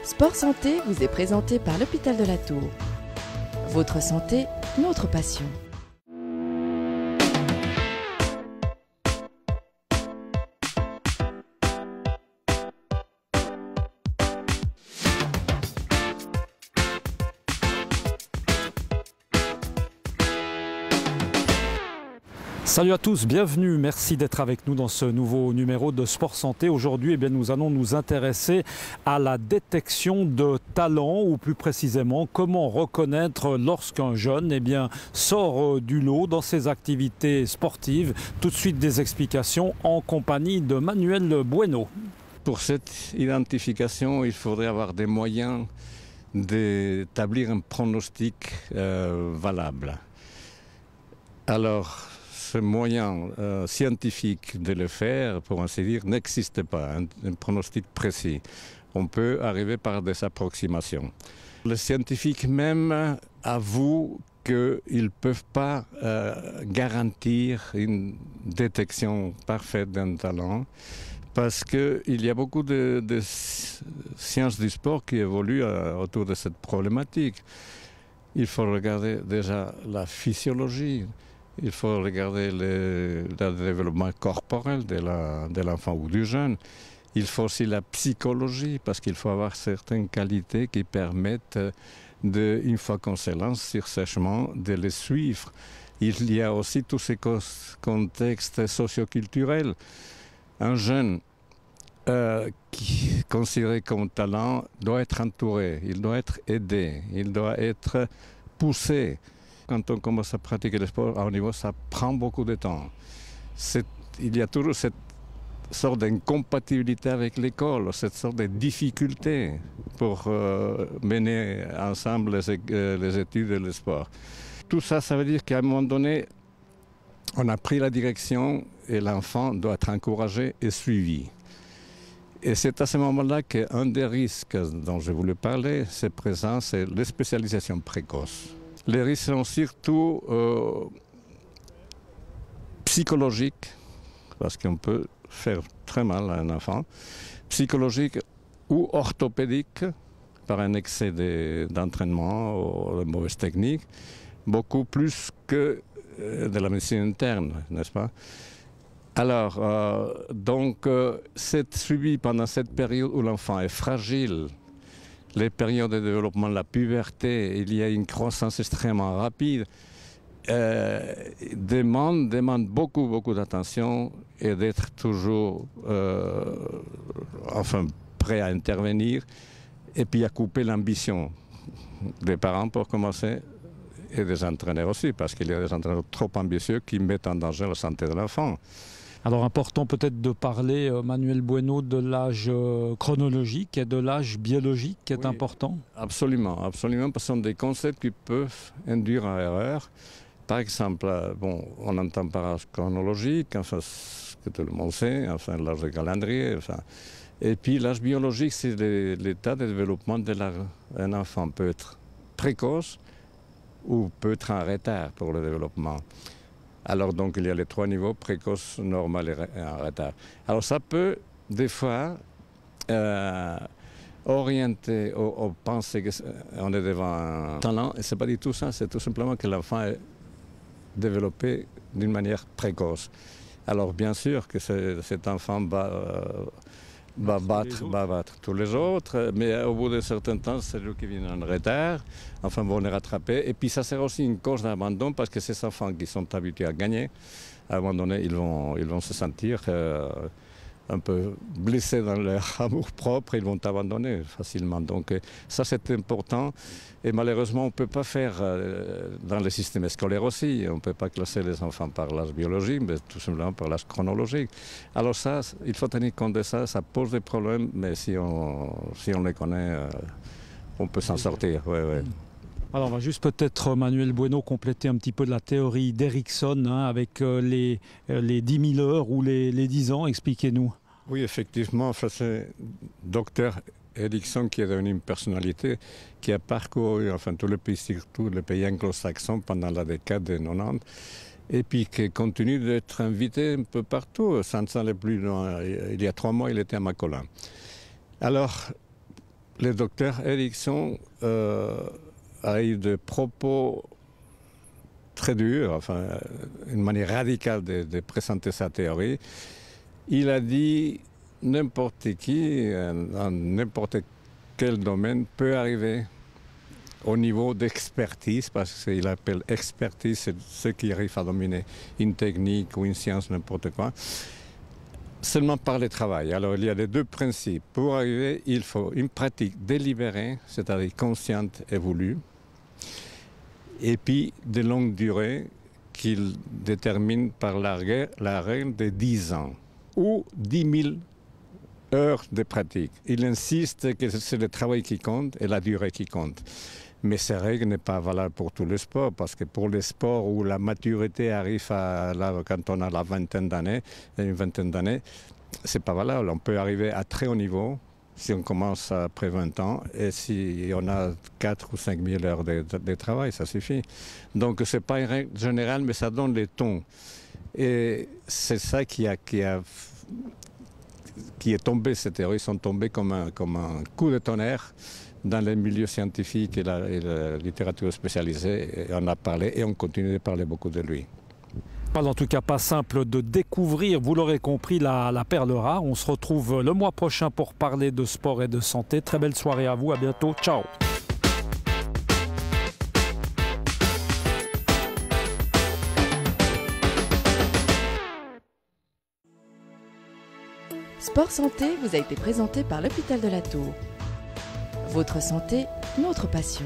Sport Santé vous est présenté par l'Hôpital de la Tour. Votre santé, notre passion. Salut à tous, bienvenue, merci d'être avec nous dans ce nouveau numéro de Sport Santé. Aujourd'hui, nous allons nous intéresser à la détection de talents, ou plus précisément, comment reconnaître lorsqu'un jeune sort du lot dans ses activités sportives. Tout de suite des explications en compagnie de Manuel Bueno. Pour cette identification, il faudrait avoir des moyens d'établir un pronostic valable. Alors, ce moyen scientifique de le faire, pour ainsi dire, n'existe pas, un pronostic précis. On peut arriver par des approximations. Les scientifiques même avouent qu'ils ne peuvent pas garantir une détection parfaite d'un talent parce qu'il y a beaucoup de sciences du sport qui évoluent autour de cette problématique. Il faut regarder déjà la physiologie. Il faut regarder le développement corporel de l'enfant ou du jeune. Il faut aussi la psychologie, parce qu'il faut avoir certaines qualités qui permettent, une fois qu'on se lance sur ce chemin, de les suivre. Il y a aussi tous ces contextes socioculturels. Un jeune qui est considéré comme talent doit être entouré, il doit être aidé, il doit être poussé. Quand on commence à pratiquer le sport à haut niveau, ça prend beaucoup de temps. Il y a toujours cette sorte d'incompatibilité avec l'école, cette sorte de difficulté pour mener ensemble les études et le sport. Tout ça, ça veut dire qu'à un moment donné, on a pris la direction et l'enfant doit être encouragé et suivi. Et c'est à ce moment-là qu'un des risques dont je voulais parler, c'est présent, c'est la spécialisation précoce. Les risques sont surtout psychologiques, parce qu'on peut faire très mal à un enfant, psychologiques ou orthopédiques, par un excès d'entraînement ou de mauvaises techniques, beaucoup plus que de la médecine interne, n'est-ce pas? Alors, c'est suivi pendant cette période où l'enfant est fragile. Les périodes de développement, la puberté, il y a une croissance extrêmement rapide, demande beaucoup d'attention et d'être toujours prêt à intervenir et puis à couper l'ambition des parents pour commencer et des entraîneurs aussi, parce qu'il y a des entraîneurs trop ambitieux qui mettent en danger la santé de l'enfant. Alors important peut-être de parler, Manuel Bueno, de l'âge chronologique et de l'âge biologique qui est important. Absolument, absolument, parce que ce sont des concepts qui peuvent induire à erreur. Par exemple, on entend par âge chronologique, enfin, ce que tout le monde sait, enfin, l'âge de calendrier. Enfin. Et puis l'âge biologique, c'est l'état de développement d'un enfant. Peut être précoce ou peut être en retard pour le développement. Alors donc il y a les trois niveaux, précoce, normal et en retard. Alors ça peut des fois orienter ou penser qu'on est devant un talent, et ce n'est pas du tout ça, c'est tout simplement que l'enfant est développé d'une manière précoce. Alors bien sûr que cet enfant va battre tous les autres, mais au bout d'un certain temps, c'est lui qui vient en retard, enfin vont les rattraper. Et puis ça sert aussi une cause d'abandon, parce que ces enfants qui sont habitués à gagner, à un moment donné, ils vont se sentir un peu blessés dans leur amour-propre, ils vont abandonner facilement. Donc ça c'est important, et malheureusement on ne peut pas faire dans le système scolaire aussi, on ne peut pas classer les enfants par l'âge biologique, mais tout simplement par l'âge chronologique. Alors ça, il faut tenir compte de ça, ça pose des problèmes, mais si on les connaît, on peut s'en sortir. Ouais. Alors on va juste peut-être, Manuel Bueno, compléter un petit peu de la théorie d'Erickson avec les 10 000 heures ou les 10 ans. Expliquez-nous. Oui, effectivement, c'est Dr Erickson qui est devenu une personnalité qui a parcouru tous les pays, surtout les pays anglo-saxons pendant la décade des 90, et puis qui continue d'être invité un peu partout, sans aller plus loin. Il y a 3 mois, il était à Macolin. Alors, Le docteur Eriksson a eu des propos très durs, enfin, une manière radicale de présenter sa théorie. Il a dit n'importe qui, dans n'importe quel domaine, peut arriver au niveau d'expertise, parce qu'il appelle expertise, c'est ce qui arrive à dominer une technique ou une science, n'importe quoi, seulement par le travail. Alors il y a les deux principes. Pour arriver, il faut une pratique délibérée, c'est-à-dire consciente et voulue, et puis de longue durée qu'il détermine par la règle de 10 ans ou 10 000 heures de pratique. Il insiste que c'est le travail qui compte et la durée qui compte. Mais ces règles n'est pas valable pour tous les sports, parce que pour les sports où la maturité arrive quand on a la vingtaine d'années, c'est pas valable. On peut arriver à très haut niveau si on commence après 20 ans et si on a 4 ou 5 000 heures de travail, ça suffit. Donc c'est pas une règle générale, mais ça donne les tons. Et c'est ça qui est tombé, ces théories sont tombées comme un coup de tonnerre dans les milieux scientifiques et la littérature spécialisée. Et on a parlé et on continue de parler beaucoup de lui. En tout cas, pas simple de découvrir, vous l'aurez compris, la perle rare. On se retrouve le mois prochain pour parler de sport et de santé. Très belle soirée à vous, à bientôt, ciao. Sport Santé vous a été présenté par l'Hôpital de la Tour. Votre santé, notre passion.